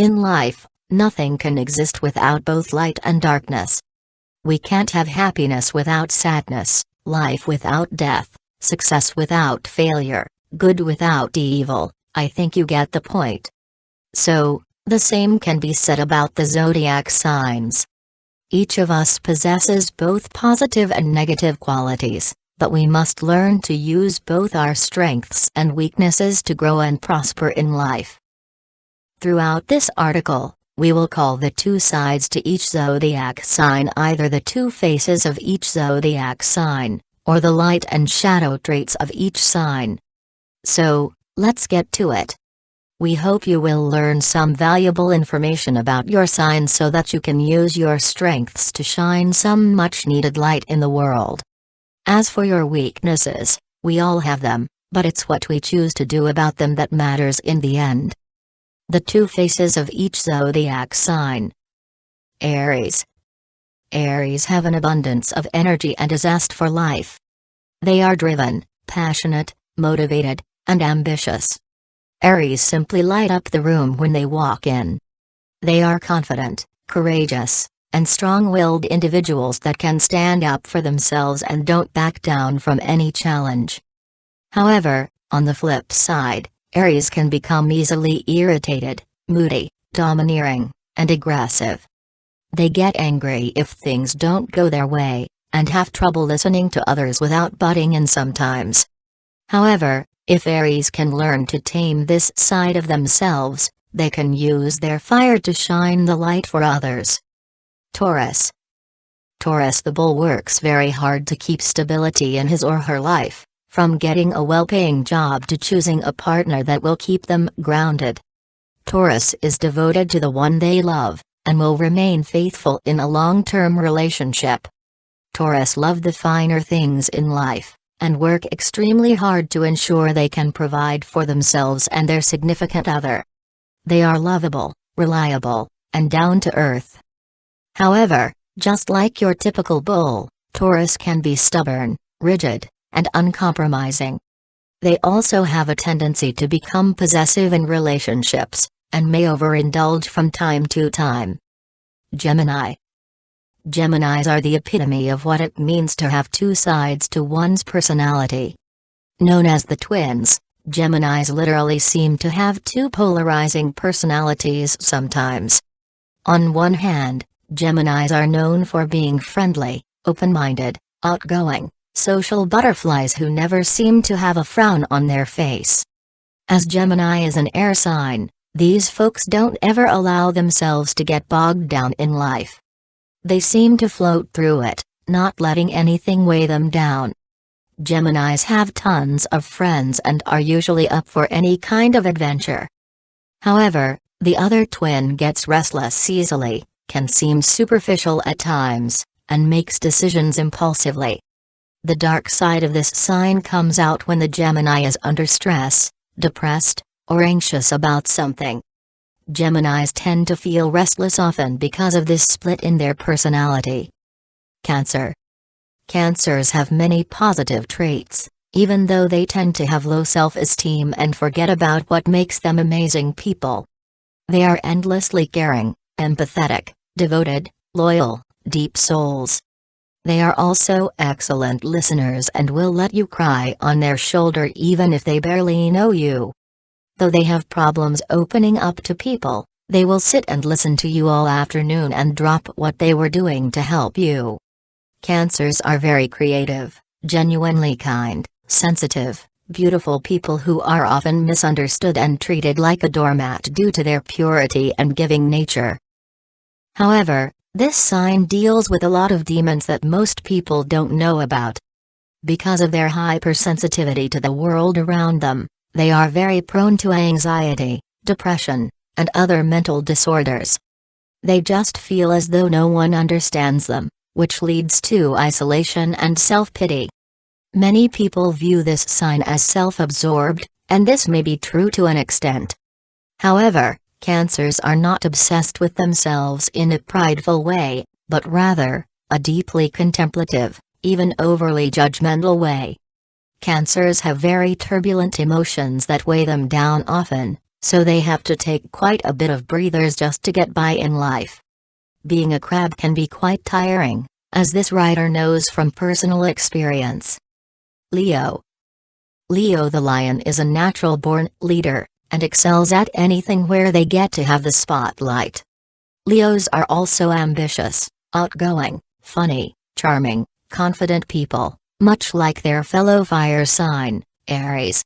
In life, nothing can exist without both light and darkness. We can't have happiness without sadness, life without death, success without failure, good without evil. I think you get the point. So, the same can be said about the zodiac signs. Each of us possesses both positive and negative qualities, but we must learn to use both our strengths and weaknesses to grow and prosper in life. Throughout this article, we will call the two sides to each zodiac sign either the two faces of each zodiac sign, or the light and shadow traits of each sign. So, let's get to it. We hope you will learn some valuable information about your sign so that you can use your strengths to shine some much-needed light in the world. As for your weaknesses, we all have them, but it's what we choose to do about them that matters in the end. The two faces of each zodiac sign. Aries. Aries have an abundance of energy and a zest for life. They are driven, passionate, motivated, and ambitious. Aries simply light up the room when they walk in. They are confident, courageous, and strong-willed individuals that can stand up for themselves and don't back down from any challenge. However, on the flip side, Aries can become easily irritated, moody, domineering, and aggressive. They get angry if things don't go their way, and have trouble listening to others without butting in sometimes. However, if Aries can learn to tame this side of themselves, they can use their fire to shine the light for others. Taurus. Taurus the bull works very hard to keep stability in his or her life, from getting a well-paying job to choosing a partner that will keep them grounded. Taurus is devoted to the one they love, and will remain faithful in a long-term relationship. Taurus love the finer things in life, and work extremely hard to ensure they can provide for themselves and their significant other. They are lovable, reliable, and down to earth. However, just like your typical bull, Taurus can be stubborn, rigid, and uncompromising. They also have a tendency to become possessive in relationships, and may overindulge from time to time. Gemini. Geminis are the epitome of what it means to have two sides to one's personality. Known as the twins, Geminis literally seem to have two polarizing personalities sometimes. On one hand, Geminis are known for being friendly, open-minded, outgoing, social butterflies who never seem to have a frown on their face. As Gemini is an air sign, these folks don't ever allow themselves to get bogged down in life. They seem to float through it, not letting anything weigh them down. Geminis have tons of friends and are usually up for any kind of adventure. However, the other twin gets restless easily, can seem superficial at times, and makes decisions impulsively. The dark side of this sign comes out when the Gemini is under stress, depressed, or anxious about something. Geminis tend to feel restless often because of this split in their personality. Cancer. Cancers have many positive traits, even though they tend to have low self-esteem and forget about what makes them amazing people. They are endlessly caring, empathetic, devoted, loyal, deep souls. They are also excellent listeners and will let you cry on their shoulder even if they barely know you. Though they have problems opening up to people, they will sit and listen to you all afternoon and drop what they were doing to help you. Cancers are very creative, genuinely kind, sensitive, beautiful people who are often misunderstood and treated like a doormat due to their purity and giving nature. However, this sign deals with a lot of demons that most people don't know about. Because of their hypersensitivity to the world around them, they are very prone to anxiety, depression, and other mental disorders. They just feel as though no one understands them, which leads to isolation and self-pity. Many people view this sign as self-absorbed, and this may be true to an extent. However, Cancers are not obsessed with themselves in a prideful way, but rather, a deeply contemplative, even overly judgmental way. Cancers have very turbulent emotions that weigh them down often, so they have to take quite a bit of breathers just to get by in life. Being a crab can be quite tiring, as this writer knows from personal experience. Leo. Leo the lion is a natural-born leader, and excels at anything where they get to have the spotlight. Leos are also ambitious, outgoing, funny, charming, confident people, much like their fellow fire sign, Aries.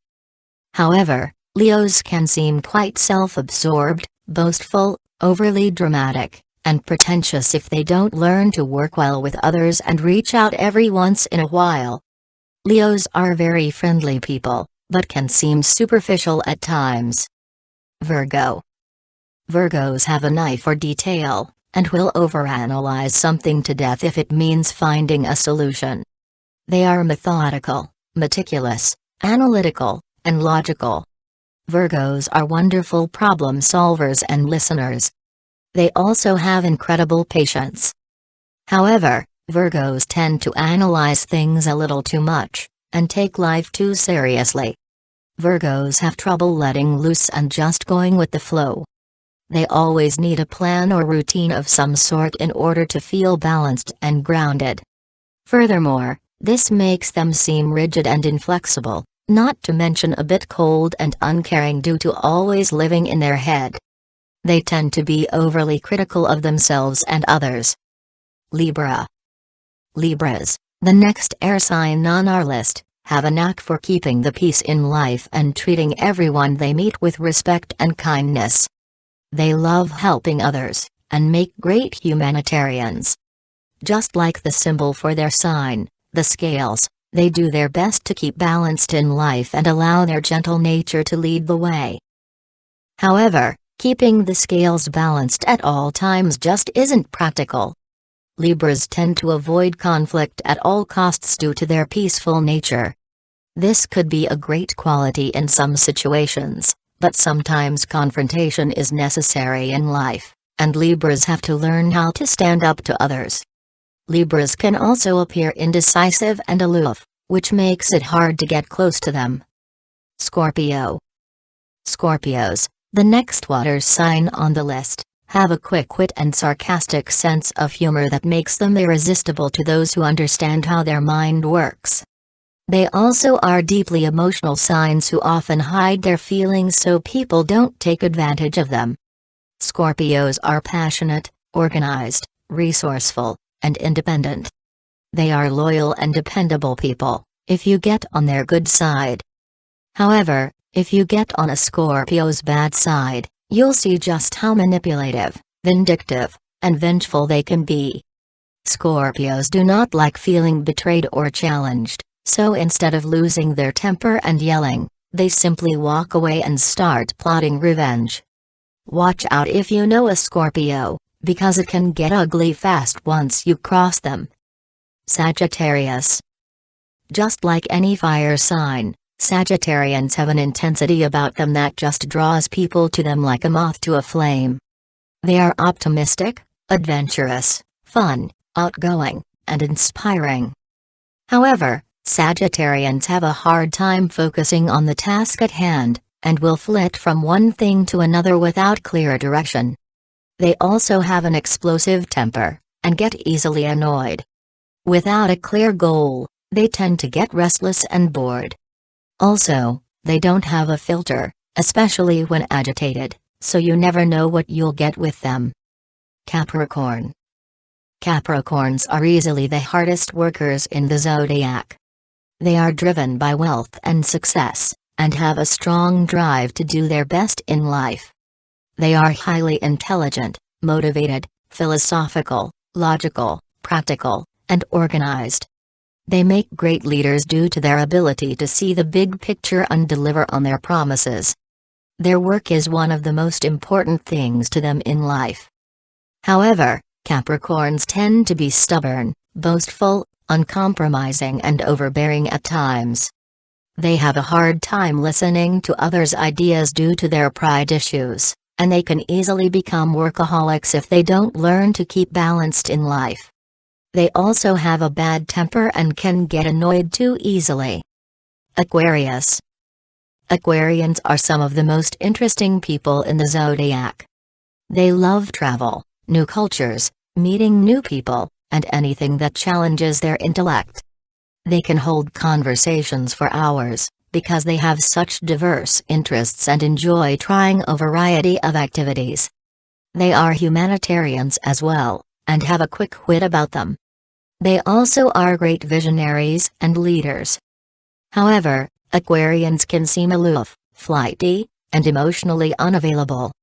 However, Leos can seem quite self-absorbed, boastful, overly dramatic, and pretentious if they don't learn to work well with others and reach out every once in a while. Leos are very friendly people, but can seem superficial at times. Virgo. Virgos have an eye for detail, and will overanalyze something to death if it means finding a solution. They are methodical, meticulous, analytical, and logical. Virgos are wonderful problem solvers and listeners. They also have incredible patience. However, Virgos tend to analyze things a little too much, and take life too seriously. Virgos have trouble letting loose and just going with the flow. They always need a plan or routine of some sort in order to feel balanced and grounded. Furthermore, this makes them seem rigid and inflexible, not to mention a bit cold and uncaring due to always living in their head. They tend to be overly critical of themselves and others. Libra. Libras, the next air sign on our list, have a knack for keeping the peace in life and treating everyone they meet with respect and kindness. They love helping others, and make great humanitarians. Just like the symbol for their sign, the scales, they do their best to keep balanced in life and allow their gentle nature to lead the way. However, keeping the scales balanced at all times just isn't practical. Libras tend to avoid conflict at all costs due to their peaceful nature. This could be a great quality in some situations, but sometimes confrontation is necessary in life, and Libras have to learn how to stand up to others. Libras can also appear indecisive and aloof, which makes it hard to get close to them. Scorpio. Scorpios, the next water sign on the list, have a quick wit and sarcastic sense of humor that makes them irresistible to those who understand how their mind works. They also are deeply emotional signs who often hide their feelings so people don't take advantage of them. Scorpios are passionate, organized, resourceful, and independent. They are loyal and dependable people, if you get on their good side. However, if you get on a Scorpio's bad side, you'll see just how manipulative, vindictive, and vengeful they can be. Scorpios do not like feeling betrayed or challenged, so instead of losing their temper and yelling, they simply walk away and start plotting revenge. Watch out if you know a Scorpio, because it can get ugly fast once you cross them. Sagittarius. Just like any fire sign, Sagittarians have an intensity about them that just draws people to them like a moth to a flame. They are optimistic, adventurous, fun, outgoing, and inspiring. However, Sagittarians have a hard time focusing on the task at hand, and will flit from one thing to another without clear direction. They also have an explosive temper, and get easily annoyed. Without a clear goal, they tend to get restless and bored. Also, they don't have a filter, especially when agitated, so you never know what you'll get with them. Capricorn. Capricorns are easily the hardest workers in the zodiac. They are driven by wealth and success, and have a strong drive to do their best in life. They are highly intelligent, motivated, philosophical, logical, practical, and organized. They make great leaders due to their ability to see the big picture and deliver on their promises. Their work is one of the most important things to them in life. However, Capricorns tend to be stubborn, boastful, uncompromising and overbearing at times. They have a hard time listening to others' ideas due to their pride issues, and they can easily become workaholics if they don't learn to keep balanced in life. They also have a bad temper and can get annoyed too easily. Aquarius. Aquarians are some of the most interesting people in the zodiac. They love travel, new cultures, meeting new people, and anything that challenges their intellect. They can hold conversations for hours, because they have such diverse interests and enjoy trying a variety of activities. They are humanitarians as well, and have a quick wit about them. They also are great visionaries and leaders. However, Aquarians can seem aloof, flighty, and emotionally unavailable.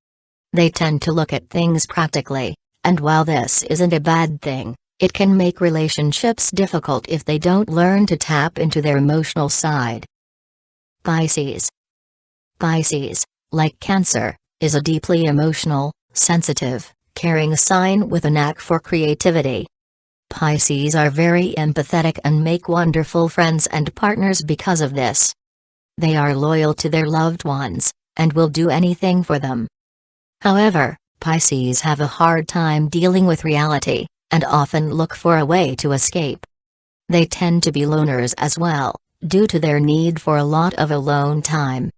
They tend to look at things practically, and while this isn't a bad thing, it can make relationships difficult if they don't learn to tap into their emotional side. Pisces. Pisces, like Cancer, is a deeply emotional, sensitive, caring sign with a knack for creativity. Pisces are very empathetic and make wonderful friends and partners because of this. They are loyal to their loved ones, and will do anything for them. However, Pisces have a hard time dealing with reality, and often look for a way to escape. They tend to be loners as well, due to their need for a lot of alone time.